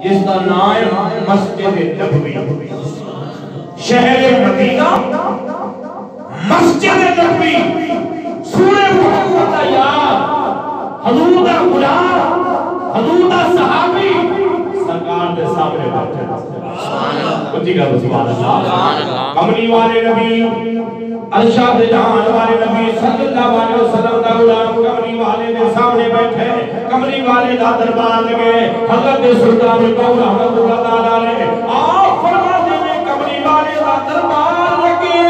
جس کا نام مسجد نبوی، شہر مدینہ مسجد نبوی، سورہ محمد کا یاد، حضور دا غلام، حضور دا صحابی سرکار دے سامنے بیٹھے کچھ کا سبحان اللہ، کملی والے نبی، ارشاد جہان والے نبی صلی اللہ علیہ وسلم دا غلام کملی والے دے سامنے بیٹھے، کملی والے دا دربار لگے، حضرت سلطان القول احمد اللہ تعالیٰ نے آپ فرما دے کملی والے دا دربار لگے،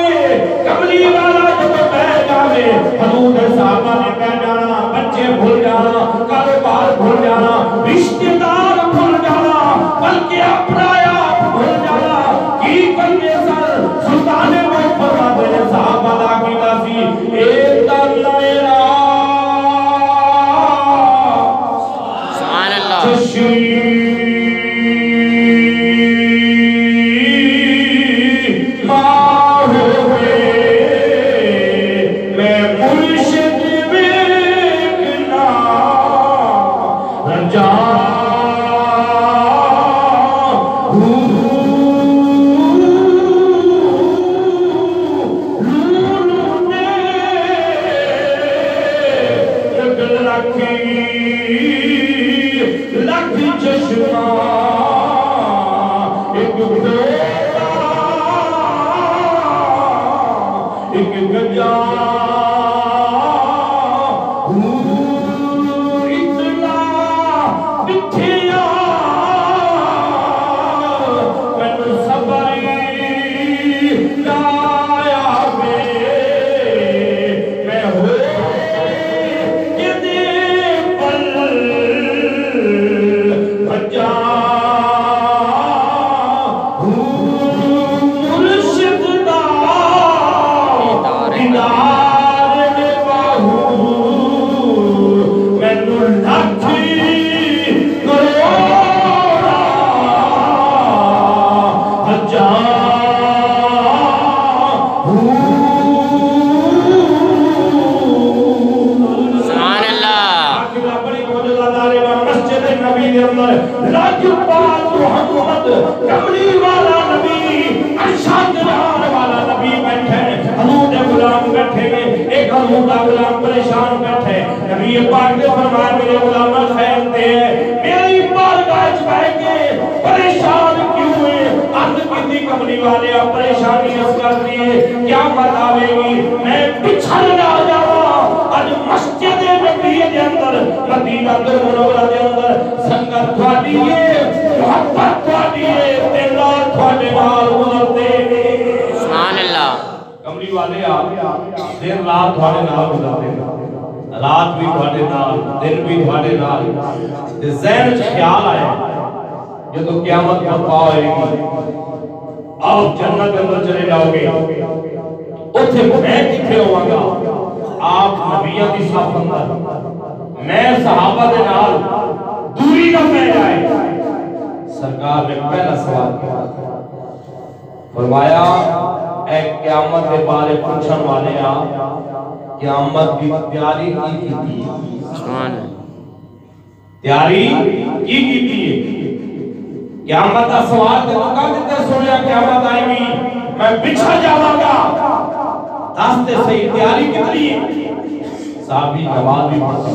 کملی والا جب بیٹھ جاوے حضور صحابہ نے بیٹھ جانا، بچے بھول جانا، کاروبار بھول جانا، رشتہ دار بھول جانا، بلکہ اپنا آپ بھول جانا، کی کرنے سر سلطان کو فرما دے صحابہ دا کی تاسی ایک دلائرہ سبحان اللہ چشی رات بھی تھوڑے نال، دن بھی تھوڑے نال، ذہن خیال آیا یہ تو قیامت برپا ہوئے گی، آپ جنت کے اندر چلے جاؤ گے، اتھے میں کتھے ہوا گا، آپ نبیہ کی صاف اندر، میں صحابہ دے نال دوری نہ پہ جائے، سرکار نے پہلا سوال کیا، فرمایا اے قیامت کے بارے پوچھن والے آپ قیامت کی تیاری کی تھی، تیاری کی تھی، قیامت کا سوال تو کہا دیتے سنیا قیامت آئے گی میں بچھا جاؤں گا، داستے صحیح تیاری کتنی ہے، صحابی جواب بھی پڑھتا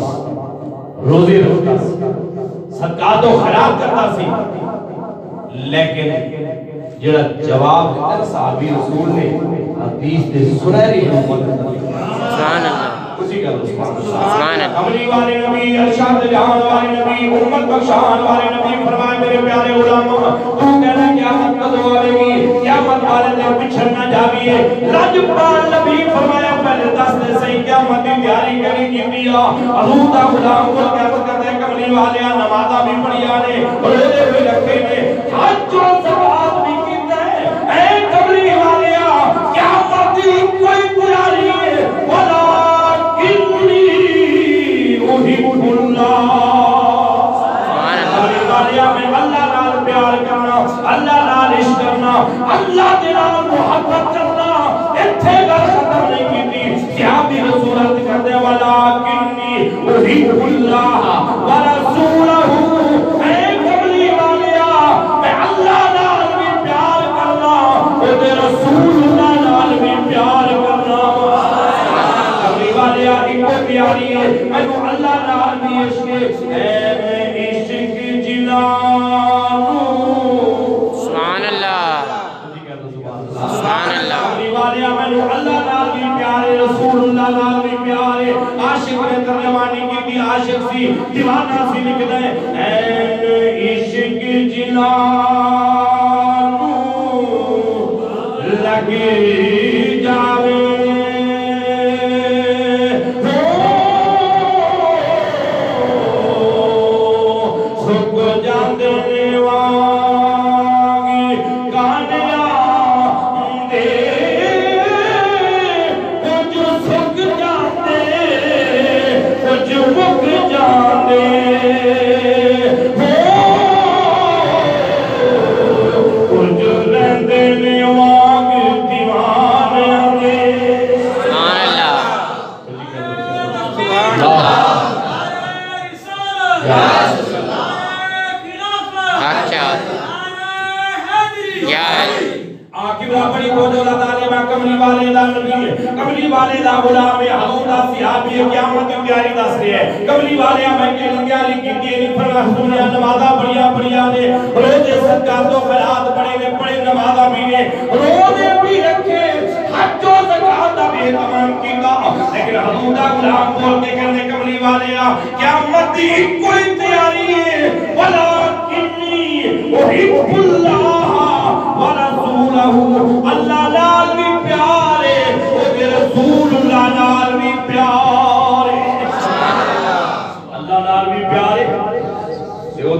روزی رکھتا صدقات و خیرات کرتا سی، لیکن جڑا جواب دیتا صحابی رسول نے حدیث دے سنہری حکمت سبحان اللہ اسی کا سبحان اللہ کملی والے نبی ارشاد جہان والے نبی امت بخشان والے نبی فرمائے میرے پیارے غلاموں تو کہنا قیامت کدو آئے گی، قیامت والے دے پچھڑ نہ جاویے، لاجپال نبی فرمایا پہلے دس دے صحیح قیامت کی تیاری کریں کی دیا، حضور دا غلام کو قیامت کرتے ہیں کملی والے نمازہ بھی پڑھیا نے روزے بھی رکھے نے حج و زکات بھی کیتے ہیں، اے کملی والے قیامت کی کوئی تیاری ہے ولیکنی احب اللہ، کملی والے میں اللہ نال پیار کرنا، اللہ نال عشق کرنا، اللہ دے نال محبت کرنا، اتھے گل ختم نہیں کی تھی، صحابی رسولت کرتے ولیکنی احب اللہ ورسولہ، اے کملی والے جنانو سبحان اللہ سبحان اللہ اللہ نال بھی پیارے رسول اللہ نال بھی پیارے عاشق نے ترجمانی کی بھی عاشق سی دیوانہ سی لکھ دے این عشق جنانو لگی جاوے کملی والے دا غلام حضور دا صحابی قیامت کی تیاری دس رہے ہیں کملی والے میں کے لنگیاری کی تیری فرما سنیا نمازہ بڑیا نے روزے صدقات و خیرات بڑے نمازہ بھی نے روزے بھی رکھے حج و زکات دا بھی تمام کیتا لیکن حضور دا غلام بول کے کہنے کملی والے قیامت دی کوئی تیاری ہے ولیکنی احب اللہ ورسولہ اللہ لال بھی پیارے رسول اللہ نال بھی پیارے اللہ نال بھی پیارے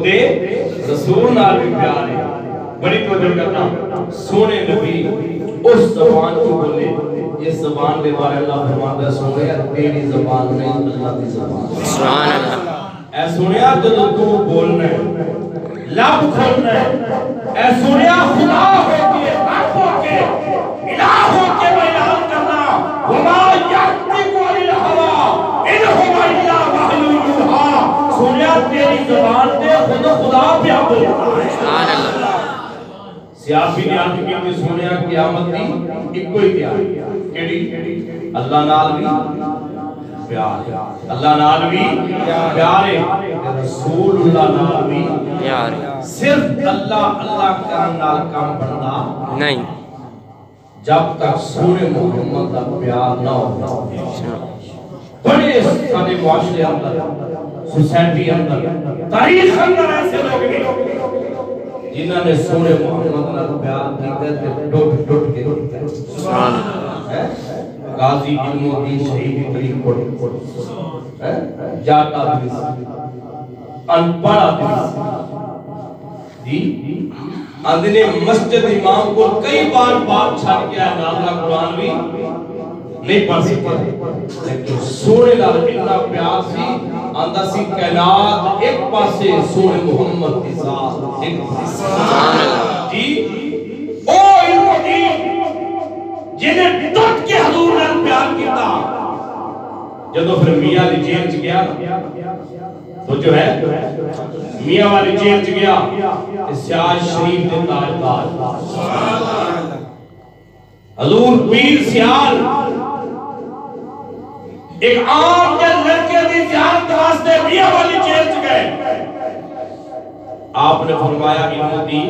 دے رسول نال بھی پیارے بڑی توجہ کرنا سونے نبی اس زبان کو بولے یہ زبان دے بارے اللہ فرماتا ہے سونے تیری زبان نہیں اللہ کی زبان سبحان اللہ اے سونے جب تو بولنا ہے لب کھولنا ہے اے سونے خدا ہو کے حق ہو کے الہ ہو کے بیان کرنا وما يَعْتِقُ عَنِ الْهَوَىٰ إِنْ هُوَ إِلَّا وَحْيٌ يُوحَىٰ سنیا تیری زبان دے خدا پہ بولتا ہے سبحان اللہ سیاسی نے آج کی سنیا قیامت دی ایک کوئی تیاری کیڑی اللہ نال بھی پیار اللہ نال بھی پیارے رسول اللہ نال بھی پیار صرف اللہ کرن نال کام بندا نہیں جب تک سونے محمد کا پیار نہ ہو بڑے سارے معاشرے اندر سوسائٹی اندر تاریخ اندر ایسے لوگ ہیں جنہوں نے سونے محمد کا پیار کیتے تھے ٹوٹ کے سبحان اللہ غازی علم و دین شہید کریم پڑھ جاتا بھی انپڑا بھی جی اندنے مسجد امام کو کئی بار باپ چھاڑ گیا نازلہ قرآن بھی نہیں پڑھ سکتے لیکن سونے لال اتنا پیار سی اندہ سی کائنات ایک پاسے سونے محمد کی ذات ایک پاسے جی او علم و دین جنہیں ٹوٹ کے حضور نے پیار کیتا جدو پھر میاں علی جیل چ گیا تو جو ہے میاں والی جیل چ گیا سیاج شریف دے تاجدار حضور پیر سیال ایک عام کے لڑکے دی زیارت واسطے میاں والی جیل چ گئے آپ نے فرمایا امتی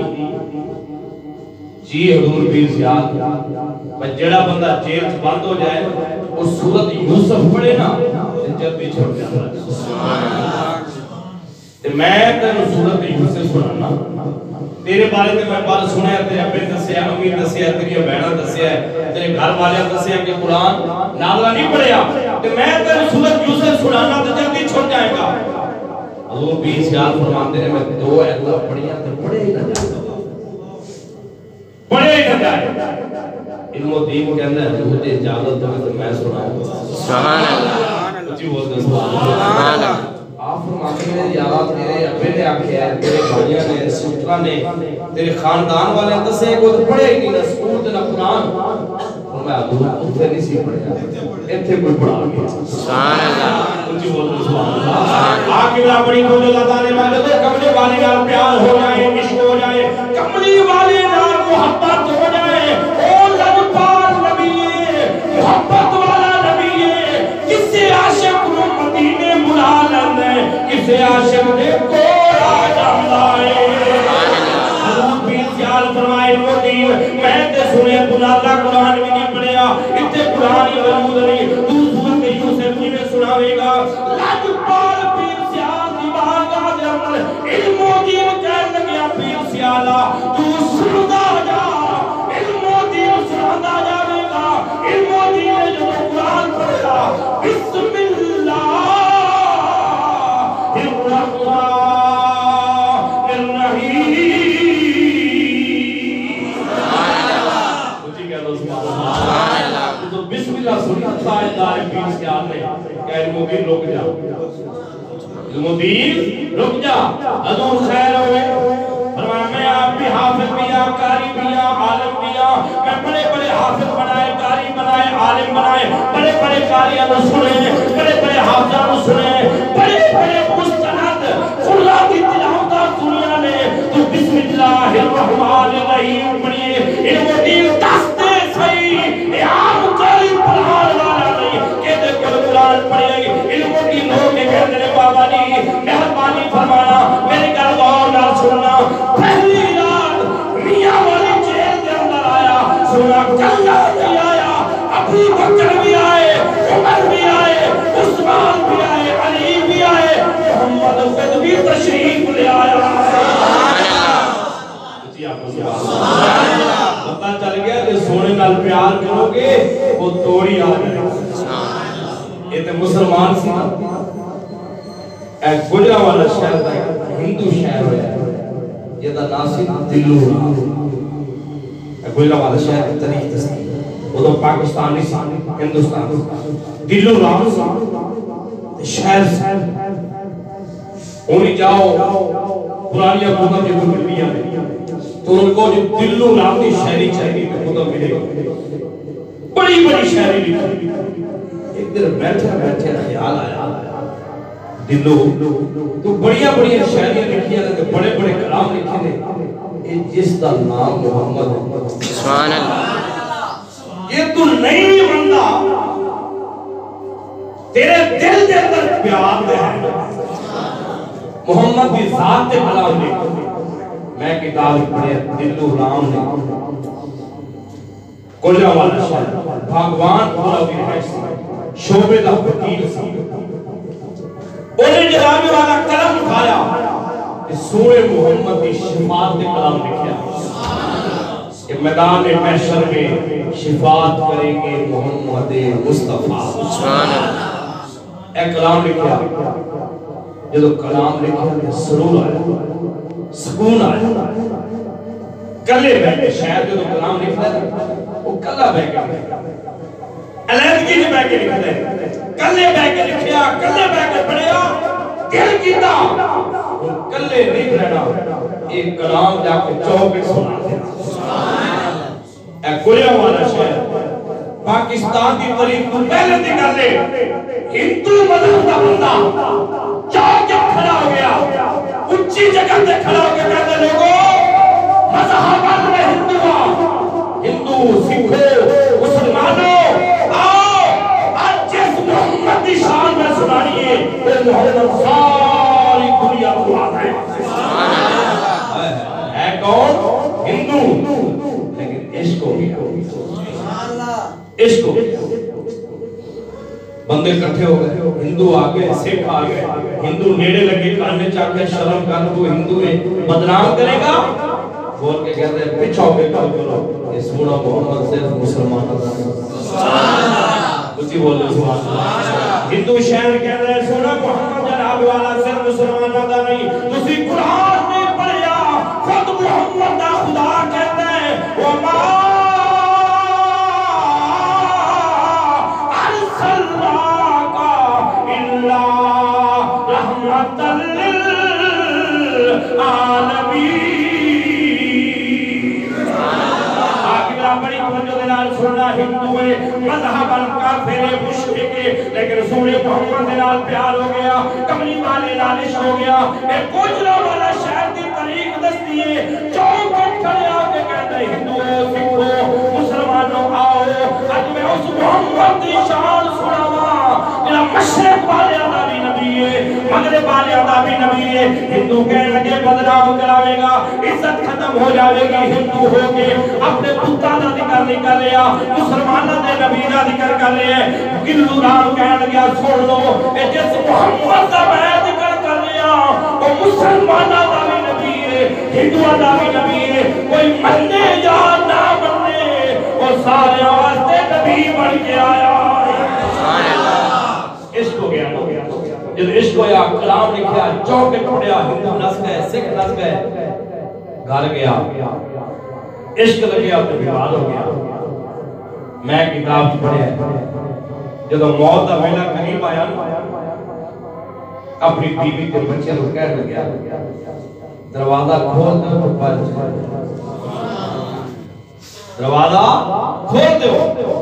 جی حضور پیر سیال جڑا بندہ جیل سے بند ہو جائے اس صورت یوسف پڑے نا جب بھی چھوڑ جاتا میں تینوں صورت یوسف سنانا تیرے بارے میں بات سنا ہے تیرے ابے دسیا امی دسیا تیری بہنا دسیا تیرے گھر والے دسیا کہ قرآن نازلہ نہیں پڑھیا تو میں تینوں صورت یوسف سنانا تو جلدی چھوڑ جائے گا حضور 20 سال فرماتے ہیں میں 2 آیات پڑھیا تو پڑھے ہی نہ جائے پڑھے ہی نہ جائے علم و دین کے اندر حضور نے اجازت دے تو میں سناؤں سبحان اللہ جی بولتے سبحان اللہ آپ فرماتے ہیں یارا تیرے ابے نے آکھیا ہے تیرے بھائیاں نے سوترا نے تیرے خاندان والے دسے کو تو پڑھے ہی نہیں نہ سکول تے نہ قرآن اور میں حضور اتنے نہیں سی پڑھیا ایتھے کوئی پڑھا گیا سبحان اللہ جی بولتے سبحان اللہ آگے بڑی کو اللہ تعالی میں تو کملی والے نال پیار ہو جائے عشق ہو جائے کملی والے نال محبت ہو جائے او لجپال نبی محبت والا نبی کسے عاشق کو مدینے بلا لیندے کسے عاشق دے کوڑا جاندا پیالا تو سندا جا علمو دی سندا جاوے گا علمو دی نے جو قرآن پڑھا بسم اللہ الرحمن الرحیم مجھے کہہ دو سبحان اللہ تو بسم اللہ سنی سائے دائے پیس کے آنے کہ علمودین رک جا علمودین رک جا حضور خیر ہوئے فرمایا میں آپ بھی حافظ بھی قاری بھی عالم بھی میں بڑے بڑے حافظ بنائے قاری بنائے عالم بنائے بڑے بڑے قاریاں سنے بڑے بڑے حافظاں سنے بڑے بڑے مستند قرآن کی تلاوت دنیا نے تو بسم اللہ الرحمن الرحیم پڑھیے علمودین دستے صحیح عام قاری پڑھان والا نہیں کہ دیکھو قرآن پڑھے علمودین ہو کے کہتے ہیں بابا جی مہربانی فرمانا میری گل غور نال سننا پہلی رات میاں والی جیل کے اندر آیا سنا کلہ بھی آیا ابو بکر بھی آئے عمر بھی آئے عثمان بھی آئے علی بھی آئے محمد خود بھی تشریف لے آیا پتہ چل گیا کہ سونے نال پیار کرو گے وہ توڑی آ گئے یہ تو مسلمان سی ایک گجرہ والا شہر تھا ہندو شہر ہویا یہ تھا ناصر دلو رام ایک گجرہ والا شہر تاریخ تسکی وہ تو پاکستانی ہندوستان دلو رام شہر انہیں جاؤ پرانی حکومت جو ملیا تو ان کو جو دلو رام کی شہری چاہیے حکومت ملے گا بڑی بڑی شہری لکھی ایک دن بیٹھے خیال آیا دلو تو بڑیاں بڑیاں شاعریاں لکھی ہیں کہ بڑے بڑے کلام لکھے نے جس کا نام محمد سبحان اللہ یہ تو نہیں بندہ تیرے دل دے اندر پیار ہے محمد کی ذات تے کلام لکھ میں کتاب پڑھے دلو رام نے گجرہ والا شہر بھگوان پورا بھی ہے شعبے دا وکیل سی انہیں جرابی والا کلم اٹھایا کہ سورہ محمد کی شفاعت کے کلام لکھیا کہ میدان محشر میں شفاعت کریں گے محمد مصطفیٰ ایک کلام لکھیا جب کلام لکھیا سرور آیا سکون آیا کلے بیٹھے شاید جو کلام لکھتا ہے وہ کلہ بیٹھے علیحدگی سے بیٹھے لکھتے ہیں کلے بیٹھے لکھیا کلے بیٹھے پڑھیا دل کیتا کلے نہیں رہنا ایک کلام جا کے چوکے سنا دیا ایک گجرہ والا شہر پاکستان کی تاریخ کو پہلے نکال لے ہندو مذہب کا بندہ چوکے کھڑا ہو گیا اونچی جگہ سے کھڑا ہو کے کہتے لوگوں مذہب میں ہندو سکھو مسلمانوں محمد کی شان میں سنائیے وہ محمد ساری دنیا کو آتا ہے کون ہندو لیکن عشق ہو گیا عشق ہو گیا بندے کٹھے ہو گئے ہندو آگے سکھ آگے ہندو نیڑے لگے کانے چاکے شرم کر وہ ہندو ہے بدنام کرے گا بول کے کہتے ہیں پچھو کے کل کرو یہ سونا محمد صرف مسلمان اسی بولے سبحان اللہ ہندو شہر کہہ رہے سونا محمد جناب والا صرف مسلمان نہ نہیں تسی قرآن میں پڑھیا خود محمد دا خدا کہتا ہے وما ارسلناک الا رحمۃ للعالمین بڑی توجہ دے نال سننا ہندو ہے مذہب کافر مشرک لیکن رسول محمد دے نال پیار ہو گیا کملی والے نال عشق ہو گیا اے گجرہ والا شہر دی تاریخ دستی ہے چوک کھڑے آ کے کہتے ہیں ہندو سکھو مسلمانوں آؤ اج میں اس محمد دی شان سناواں جڑا مشرق والے دا بھی نبی ہے مغرب والے دا بھی نبی ہے ہندو کہنے لگے بدنام کراوے گا عزت ختم ہو جاوے گی ہندو ہو کے اپنے پتہ دا ذکر نہیں کر لیا مسلمانوں دے نبی دا ذکر کر لیا گلو رام کہنے لگا چھوڑ لو اے جس محمد دا میں ذکر کر لیا وہ مسلمانوں دا بھی نبی ہے ہندوؤں دا بھی نبی ہے کوئی مننے یا نہ مننے وہ سارے واسطے نبی بن کے آیا عشق ہو گیا جب عشق ہویا کلام لکھیا چوکٹ پڑیا ہندو نس گئے سکھ نس گئے گھر گیا عشق لگیا تو بیمار ہو گیا میں کتاب پڑھیا جب موت کا ویلا قریب آیا اپنی بیوی کے بچے کو کہہ لگیا دروازہ کھول دو دروازہ کھول دو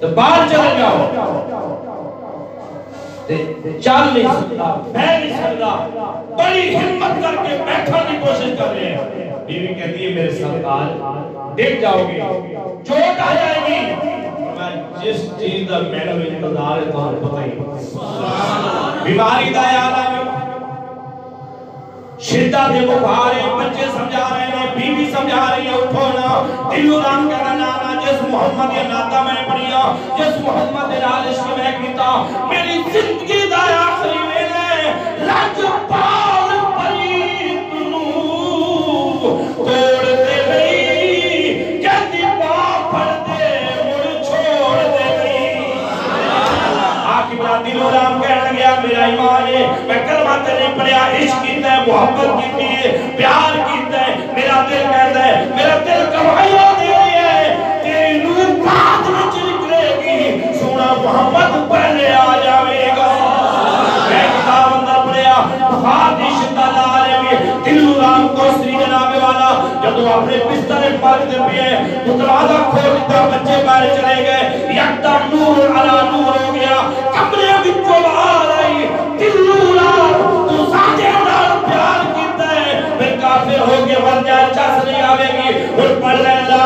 تو باہر چلے جاؤ چل نہیں سکتا میں نہیں سکتا بڑی ہمت کر کے بیٹھنے کی کوشش کر رہے ہیں بیوی کہتی ہے میرے سرکار دیکھ جاؤ گے چوٹ آ جائے گی میں جس چیز کا میرا انتظار ہے تو پتہ ہی بیماری دا یار ہے شدت ہے بخار ہے بچے سمجھا رہے ہیں بیوی سمجھا رہی ہے اٹھو نا دلو رام کہنا نانا جس محمد یہ ناتا میں پڑھیا جس محمد نال عشق میں کیتا میری زندگی دا آخری ویلے لج پال پری تنو توڑ دے گئی کہتی باپ پڑھ دے مڑ چھوڑ دے گئی آخی بلا دلو رام کہنا گیا میرا ایمان ہے میں کلمہ تیرے پڑھیا عشق کیتا ہے محبت کیتی ہے پیار کیتا ہے میرا دل کہتا ہے میرا دل گواہیاں دے رہی ہے تیری نور بعد میں نکلے گی سونا محمد پہلے آ جاوے گا میں کتاب اندر پڑھیا بخار دی شدت آ رہی دلو رام کوسری جناب والا جب وہ اپنے بستر پر دے پہ ہے تو دروازہ کھول دیتا بچے باہر چلے گئے یکدم نور علی نور ہو گیا کمرے وچوں باہر آئی دلو رام تو ساجے نال پیار کیتا ہے پھر کافر ہو کے مر جائے چس نہیں آوے گی اور پڑھ لے لا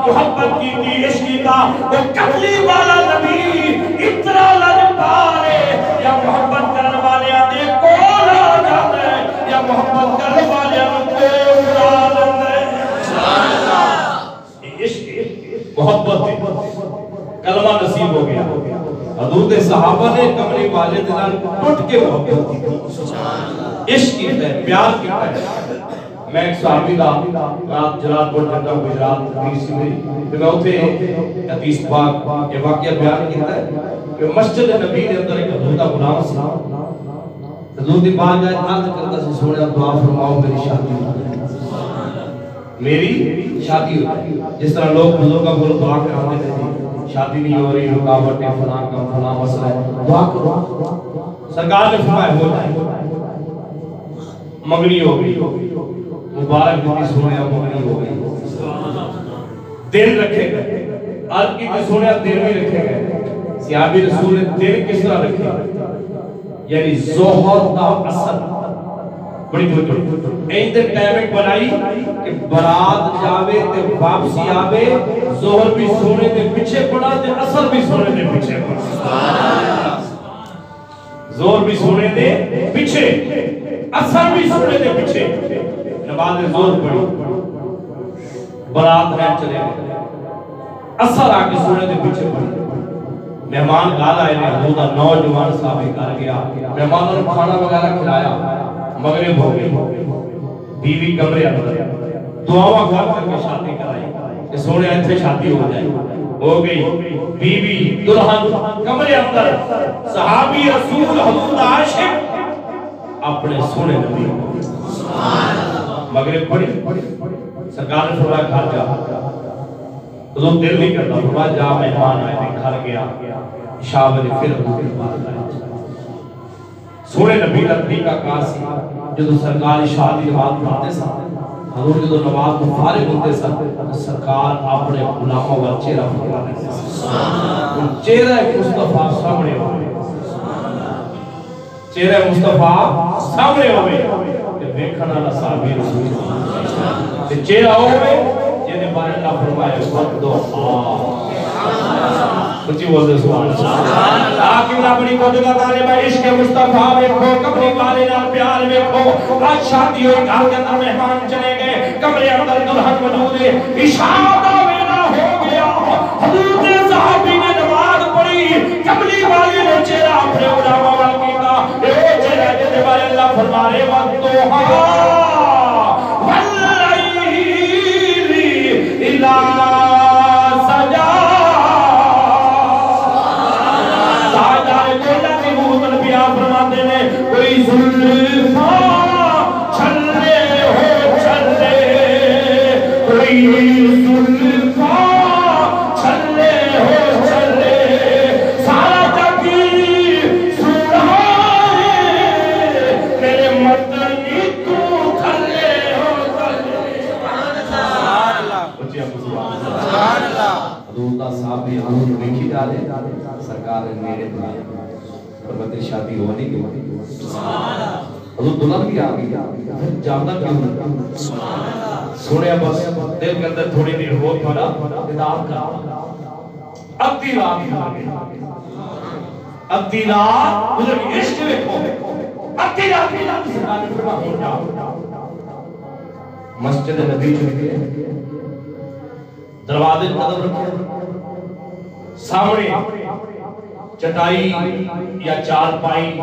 محبت کی تھی عشق کی تھا وہ کملی والا نبی اتنا لجپارے یا محبت کرنے والے آنے کون آ جاتے ہیں یا محبت کرنے والے آنے کون آ جاتے ہیں عشق محبت کلمہ نصیب ہو گیا حضور صحابہ نے کملی والے دنال ٹوٹ کے محبت کی تھی عشق کی ہے پیار کی ہے میں ایک صحابی دا رات جلال پور جنگا گجرات حدیث میں تو میں اٹھے حدیث پاک یہ واقعہ بیان کیتا ہے کہ مسجد نبی نے اندر ایک حضور دا غلام سی حضور دی بات جائے عرض کرتا سی سونے دعا فرماؤ میری شادی ہو میری شادی ہو جس طرح لوگ بزرگوں کو دعا کراتے ہیں شادی نہیں ہو رہی رکاوٹیں فلاں کم فلاں مسئلہ ہے دعا کرو سرکار نے فرمایا ہو جائے مگنی ہو گئی مبارک دیتی سونے مغنی ہو گئی دن رکھے گئے آج کی سونے دن بھی رکھے گئے صحابی رسول نے دن کس طرح رکھے یعنی ظہر دا اثر بڑی توجہ ایندے ٹائمنگ بنائی کہ برات جاوے تے واپسی آوے ظہر بھی سونے دے پیچھے پڑا تے اثر بھی سونے دے پیچھے پڑا ظہر بھی سونے دے پیچھے اثر بھی سونے دے پیچھے نماز زور پڑی برات رہ چلے گئے اثر آکے سونے دے پیچھے پڑی مہمان گال آئے نے حضور دا نوجوان صحابی کر گیا مہمانوں نے کھانا وغیرہ کھلایا مغرب ہو گئی بیوی کمرے اندر دعاواں کر کے شادی کرائی کہ سونے ایتھے شادی ہو جائے ہو گئی بیوی دلہن کمرے اندر صحابی رسول حضور عاشق اپنے سونے نبی مغرب پڑی سرکار نے فرمایا گھر جا حضور دل نہیں کرتا فرمایا جا مہمان آئے تھے گھر گیا شاہ نے پھر حضور کے بعد آئے سونے نبی کا طریقہ کار سی جدو سرکار شادی نماز پڑھتے سا حضور جدو نماز کو فارغ ہوتے سا سرکار اپنے غلاموں کا چہرہ پھیلا رہے تھے چہرہ مصطفیٰ سامنے ہوئے چہرہ مصطفیٰ سامنے ہوئے دیکھنا نہ صحابی رسول چہرہ ہوئے جنہیں بارے اللہ فرمائے کچھی بولتے سبحان اللہ آقی اللہ بڑی قدر طالب عشق مصطفیٰ میں کھو کبری والے نال پیار میں کھو آج شادی ہوئی گھر کے اندر مہمان چلے گئے کمرے اندر دلہن موجود ہے اشارہ ویلا ہو گیا حضور صحابی نے نماز پڑھی کملی والے نے چہرہ اپنے علامہ وال کیتا اے چہرہ جنہیں بارے اللہ فرمائے وَالدُّحَا کوئی زلفاں چھلے ہو چھلے کوئی زلفاں چھلے ہو چھلے سارا جگی سنائے میرے مدنی تو چھلے ہو چھلے سبحان اللہ حضور اللہ صاحب بھی حضور ویکھی ڈالے سرکار میرے بلائے فرماتے شادی ہو نہیں گئی حضور دلہن بھی آگئی جامدہ کیوں نہیں سونے بس دل کے اندر تھوڑی دیر ہو پڑا اداب کا اب دی رات اب دی رات ادھر عشق ویکھو اب دی رات سرکار فرما ہو جاؤ مسجد نبی جو ہے دروازے قدم رکھے سامنے چٹائی یا چار پائی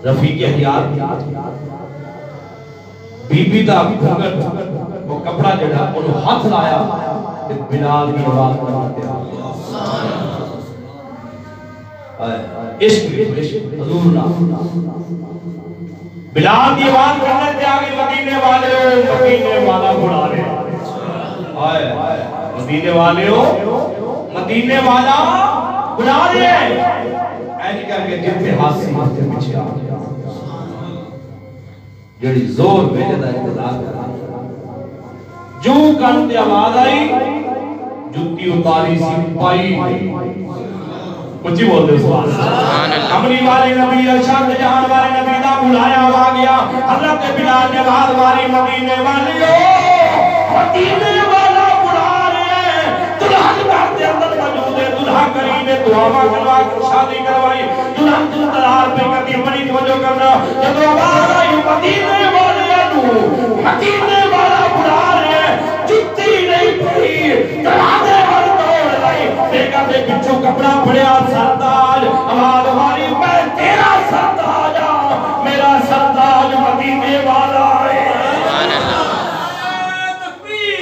رفیق حیات بی بی دا گھنگٹ وہ کپڑا جڑا انہوں ہاتھ لایا بلال کی آواز بناتے عشق حضور نا بلال کی آواز بناتے آگے مدینے والا بڑھا رہے مدینے والے ہو مدینے والا بنا رہے ہیں اینی کر کے جتنے ہاتھ سے پیچھے آ جڑی زور بھیجے دا انتظار کر جو کرتے آواز آئی جتی اتاری سپائی کچھ ہی بولتے سبحان اللہ کمری والے نبی ارشاد جہان والے نبی دا بلایا آ گیا حضرت بلال نے آواز ماری مدینے والے مدینے والا بلا رہے ہیں دلہن گھر کے اندر موجود ہے دلہا کریم دعا کروا شادی کروائی دلہن دل دلال پہ کبھی بڑی توجہ کرنا جب آواز آئی مدینے والے مدینے والا بلا رہے ہیں جتی نہیں پڑی دلہنے ہر دوڑ لائی دیکھا دے پچھو کپڑا پڑیا سرداج آواز ہماری میں تیرا سرداج میرا سرداج مدینے والا ہے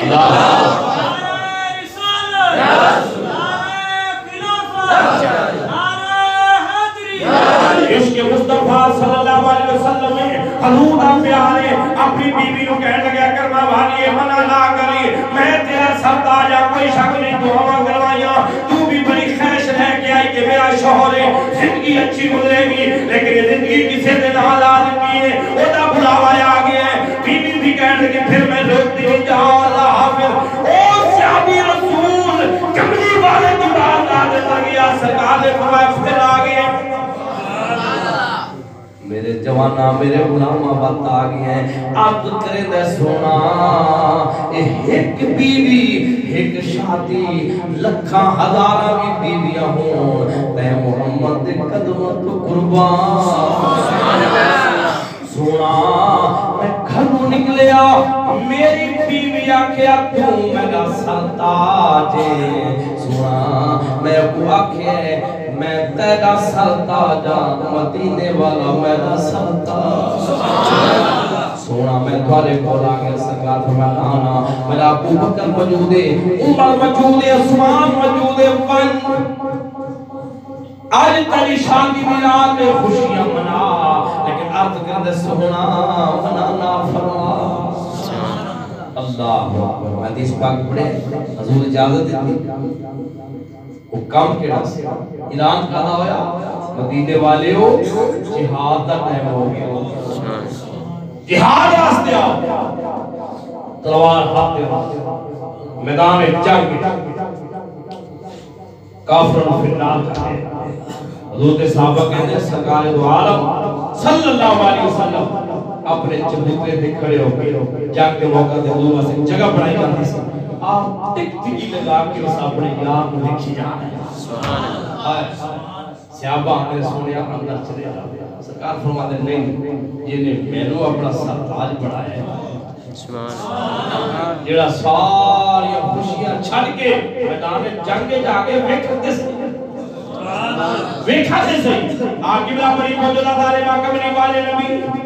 اللہ عشق مصطفیٰ صلی اللہ علیہ وسلم میں حضور دا پیارے اپنی بیوی نو کہنے لگا کرما بھالیے منع نہ کری میں تیرا سرداج کوئی شک نہیں دعا کروائیاں تو بھی بڑی خواہش رہ کے آئی کہ میرا شوہر زندگی اچھی گزرے گی لیکن یہ زندگی کسے دن حالات کی ہے وہ دا بلاوا آ گیا ہے بیوی بھی کہنے لگے پھر میں روکتی ہوں جہاں اللہ حافظ او صحابی رسول کملی والے کی بات آنے لگیا سرکار نے فرمایا پھر آ گئے میرے جوانا میرے غلامہ بات آگئی ہیں عبد کرے دے سونا ایک بیوی ایک شادی لکھاں ہزارہ کی بیویاں ہوں تے محمد دے قدمت قربان سونا میں گھروں نکلیا میری بیوی آکھیا تو میرا سرداج سونا میں کو آکھے میں تیرا سرداجا مدینے والا میرا سرداج سونا میں تھوڑے بولا گیا سرکار فرمایا آنا میرا ابو بکر موجود ہے عمر موجود ہے عثمان موجود ہے آج تیری شادی میلاد میں خوشیاں منا لیکن عرض کر دے سونا منانا فرما اللہ اکبر حدیث پاک پڑھے حضور اجازت دیتی وہ کام کے رہا سے اعلان کہا ہویا مدینے والے ہو جہاد دا ٹائم ہو گیا جہاد راستے آؤ تلوار ہاتھ میدان جنگ کافروں فنال کرنے حضرت صحابہ کہتے ہیں سرکار دو عالم صلی اللہ علیہ وسلم اپنے چبوترے دے کھڑے ہو کے جنگ کے موقع دے حضور واسطے جگہ بنائی جاتی سی آپ ٹک ٹکی لگا کے اس اپنے یار کو دیکھی جا رہے ہیں سبحان اللہ صحابہ نے سنیا اندر چلے جا سرکار فرماتے نہیں یہ نے مینوں اپنا سر تاج بڑھایا ہے سبحان اللہ جڑا ساری خوشیاں چھڑ کے میدان جنگ جا کے ویکھتے سی ویکھا سے آگے بلا پری موجودہ دارے ماکمری والے نبی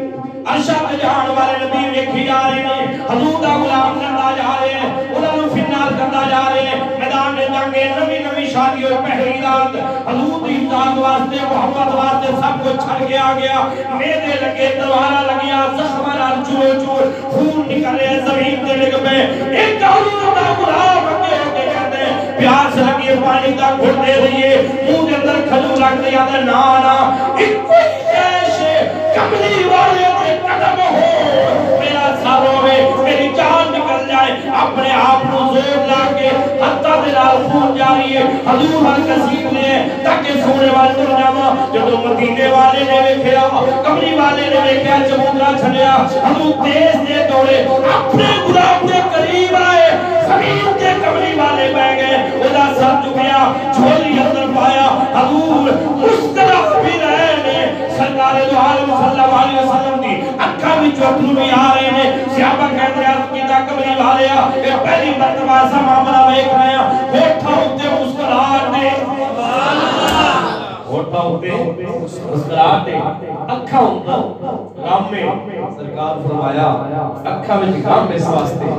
ارشاد جہان والے نبی ویکھی جا رہے ہیں حضور دا غلام کرتا جا رہے ہیں انہاں نوں فنال کرتا جا رہے ہیں میدان میں جنگے نوی نوی شادی اور پہلی رات حضور دی امداد واسطے محمد واسطے سب کچھ چھڑ کے آ گیا میدے لگے تلوارا لگیا زخم نال چور چور خون نکلے زمین تے ڈگ پے ایک حضور دا غلام اگے ہو کے کہتے ہیں پیاس لگی پانی دا گھٹ دے رہیے منہ دے اندر کھجور لگ دیا تے نا نا ایک کوئی جیسے کملی والے قدم ہو میرا سر ہوئے میری جان نکل جائے اپنے آپ کو زور لا کے حتی دلال خون جاری ہے حضور ہر کسیم نے تاکہ سونے والے در جاما جب مدینے والے نے ویکھیا کملی والے نے ویکھیا چمودرہ چھڑیا حضور تیز دے دوڑے اپنے غلام کے قریب آئے زمین کے کملی والے بہ گئے ادا سر جھکیا جھولی اندر پایا حضور مسکرا بھی رہے نے سرکار دو عالم صلی اللہ علیہ وسلم دی اکھا بھی چوکلو بھی آ رہے ہیں صحابہ کہتے ہیں کی کملی والے اے پہلی مرتبہ سا معاملہ دیکھ رہے ہیں ہوٹھا ہوتے مسکراتے ہوٹھا ہوتے مسکراتے اکھا ہوتا غم میں سرکار فرمایا اکھا میں غم میں اس واسطے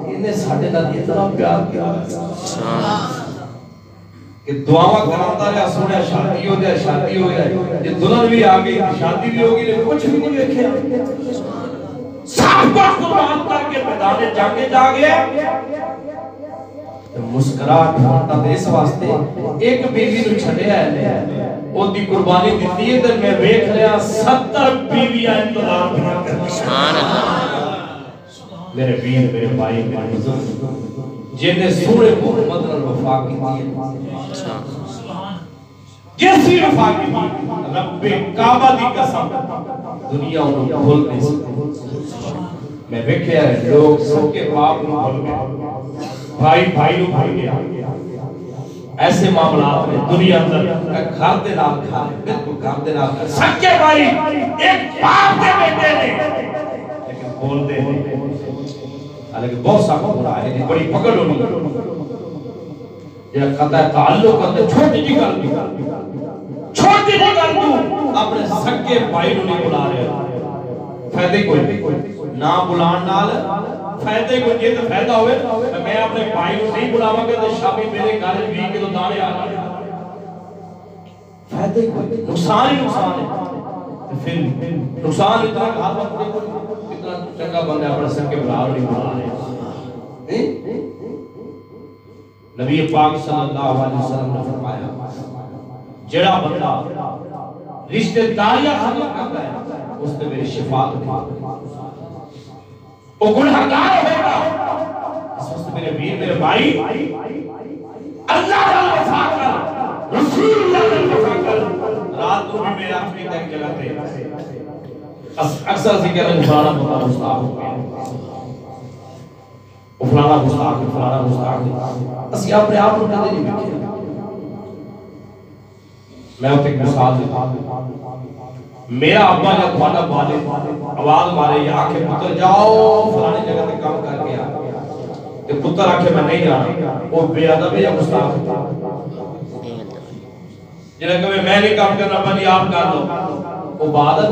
انہیں ساڑھے نال اتنا پیار کیا کہ دعاواں کراتا رہا سونے شادی ہو جائے یہ دلہن بھی آگئی شادی بھی ہوگی لیکن کچھ بھی نہیں دیکھے سب کو قربان کر کے میدان جنگ جا گیا مسکراہٹ ہوتا تھا اس واسطے ایک بیوی نو چھڑیا ہے او دی قربانی دیتی ہے تے میں ویکھ رہا 70 بیویاں انتظار بنا کر سبحان اللہ میرے ویر میرے بھائی میرے بزرگ جنہیں سورہ محمد الوفا کی کیسی وفا کی رب کعبہ دی قسم دنیا انہوں بھول نہیں میں ویکھیا ہے لوگ سب کے باپ نو بھول گئے بھائی بھائی نو بھول گیا ایسے معاملات میں دنیا اندر گھر دے نال کھا بالکل گھر دے نال سکے بھائی ایک باپ دے بیٹے نے لیکن بول دے حالانکہ بہت سا برا ہے بڑی پکڑ ہونی یہ قطع تعلق کرتے چھوٹی جی کر دوں اپنے سکے بھائی نو نہیں بلا رہے فائدے کوئی نہ بلان نال فائدے کوئی یہ تو فائدہ ہوئے میں اپنے بھائی نو نہیں بلاواں گا تو شامی میرے گھر بھی کے تو دانے آ رہے فائدے کوئی نقصان ہی نقصان ہے پھر نقصان اتنا ہاتھ وقت کتنا چنگا بندہ اپنے سکے بلا نہیں بلا رہے نبی پاک صلی اللہ علیہ وسلم نے فرمایا جڑا بندہ رشتہ داریاں ختم کرتا ہے اس نے میری شفاعت دی وہ گنہگار ہوگا اس وقت میرے ویر میرے بھائی اللہ کا وفا کر رسول اللہ کا وفا کر رات کو بھی میرا اپنی تک جلاتے اکثر ذکر فلانا بتا مستاق ہو گیا فلانا مستاق اسی اپنے آپ کو کہتے نہیں بیٹھے میں ہوتے ایک مثال دیتا میرا ابا جب بھانا بھالے آواز مارے یا آنکھیں پتر جاؤ فلانے جگہ تے کام کر گیا کہ پتر آنکھیں میں نہیں جانا وہ بے ادب یا مستاق جنہیں کہ میں نہیں کام کرنا بنی آپ کر دو وہ بادت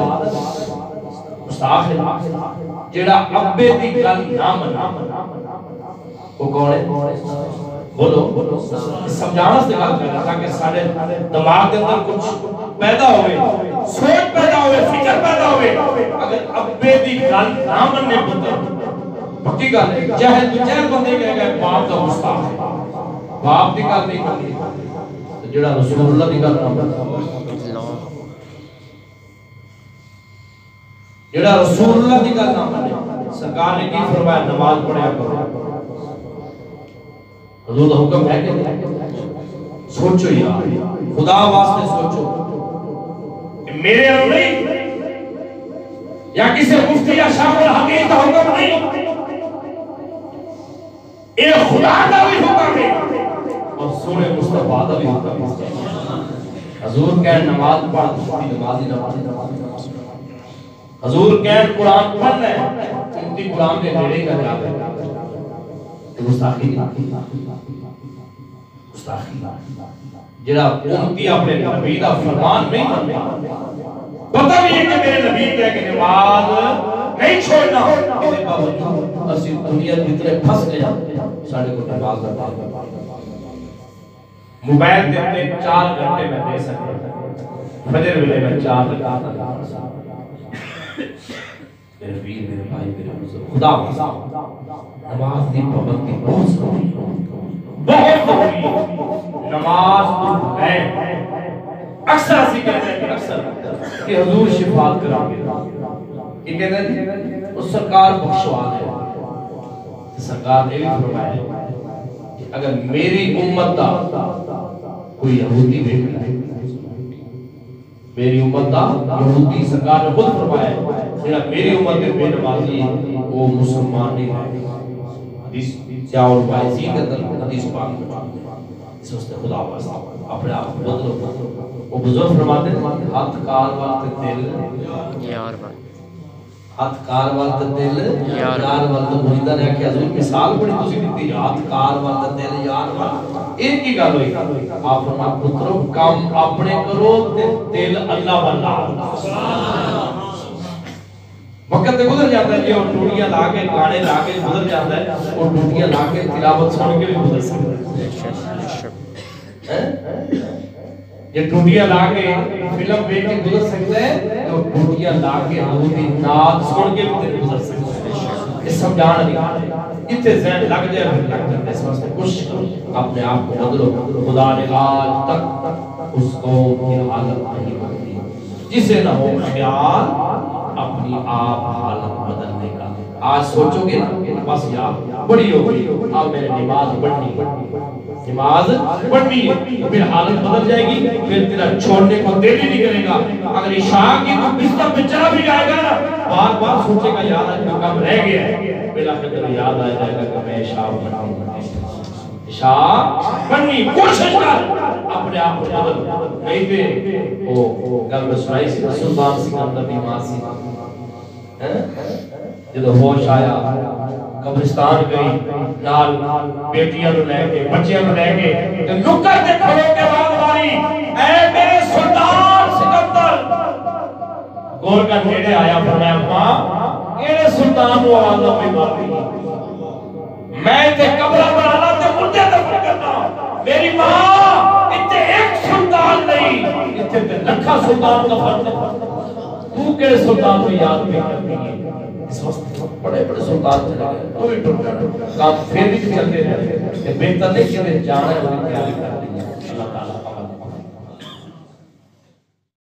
مستاق ہے جڑا ابے دی گل نہ منا وہ کون ہے بولو سمجھانا سے بات کرنا تاکہ سارے دماغ کے اندر کچھ پیدا ہوئے سوچ پیدا ہوئے فکر پیدا ہوئے اگر ابے دی گل نہ مننے پتر پکی گل ہے جہل بندے کہہ گئے باپ دا مستاق ہے باپ دی گل نہیں کرنی جڑا رسول اللہ دی گل نہ جڑا رسول اللہ دی گل نہ منے سرکار نے کی فرمایا نماز پڑھیا کرو حضور کا حکم ہے کہ سوچو یار خدا واسطے سوچو میرے نہیں یا کسی مفتی یا شاہ الحدیث کا حکم نہیں، اے خدا کا بھی حکم ہے اور سورہ مصطفیٰ کا بھی حکم ہے۔ حضور کہہ نماز پڑھ، نمازی حضور کہہ قرآن پڑھ لے، انتی قرآن کے نیڑے کا جا ہے گستاخی جڑا امتی اپنے نبی دا فرمان نہیں مانتا، پتہ بھی ہے کہ میرے نبی کہہ کہ نماز نہیں چھوڑنا، اس کے باوجود اسی دنیا جتنے پھنس گئے ساڑھے کو نماز دا موبائل دیتے 4 گھنٹے میں دے سکتے فجر ویلے میں 4 رکعت میرے ویر میرے بھائی میرے بزرگ خدا نماز دی پابندی بہت ضروری نماز ہے۔ اکثر اسی کہتے ہیں کہ حضور شفاعت کریں گے، یہ کہتے ہیں اس سرکار بخشوا ہے، سرکار نے بھی فرمایا کہ اگر میری امت دا کوئی یہودی دیکھ لائے، میری امت دا یہودی سرکار نے خود فرمایا میری امت کے بے نمازی وہ مسلمان نہیں ہے، حدیث سیاہ اور بائزی کے اندر حدیث پاک اس واسطے خدا واسطہ اپنے آپ بدلو۔ وہ بزرگ فرماتے ہیں ہاتھ کار وقت دل یار بات، ہاتھ کار وقت دل یار وقت مریدہ نے کہ حضور مثال بڑی تسی دیتی ہاتھ کار وقت دل یار وقت ایک ہی گل ہوئی، آپ فرماتے پترو کام اپنے کرو دل اللہ واللہ وقت تے گزر جاتا ہے جی، اور ٹوٹیاں لا کے گانے لا کے گزر جاتا ہے، اور ٹوٹیاں لا کے تلاوت سن کے بھی گزر سکتا ہے، یہ ٹوٹیاں لا کے فلم دیکھ کے گزر سکتا ہے، تو ٹوٹیاں لا کے حضور دی نعت سن کے بھی گزر سکتا ہے۔ اس سمجھانا نہیں، اتنے ذہن لگ جائے پھر لگ جاتا ہے، اس واسطے کوشش کرو اپنے آپ کو بدلو۔ خدا نے آج تک اس قوم کی حالت نہیں بدلی، جسے نہ ہو خیال اپنی آپ حالت بدلنے کا۔ آج سوچو گے نا بس یار بڑی ہو گئی، اب میرے نماز پڑھنی پھر حالت بدل جائے گی، پھر تیرا چھوڑنے کو دل ہی نہیں کرے گا۔ اگر عشاء کی تو بستر پہ چلا بھی جائے گا نا، بار بار سوچے گا یاد آج میں کم رہ گیا ہے، بلا خطر یاد آ جائے گا کہ میں عشاء پڑھاؤں گا، عشاء پڑھنی کوشش کر اپنے آپ کو بدل۔ نہیں تھے وہ گل میں سنائی سی سلطان سکندر دی ماں سی، جدو ہوش آیا قبرستان گئی نال بیٹیاں نو لے کے بچیاں نو لے کے تے نکر تے کھڑو کے بعد ماری اے میرے سلطان سکندر، گور کا نیڑے آیا فرمایا ماں کیڑے سلطان نو آواز پہ مارتی، میں تے قبر بنانا تے مردے دفن کرنا، میری ماں اتنے ایک سلطان نہیں اتنے تے لکھا سلطان دفن، تو کیڑے سلطان کو یاد بھی کرتی ہے۔ اس وقت بڑے بڑے سلطان چلے گئے، تو بھی ٹوٹ گیا، کام پھر بھی چلتے رہے، بہتر نہیں کہ جانا ہے وہ تیاری کر لی ہے اللہ تعالیٰ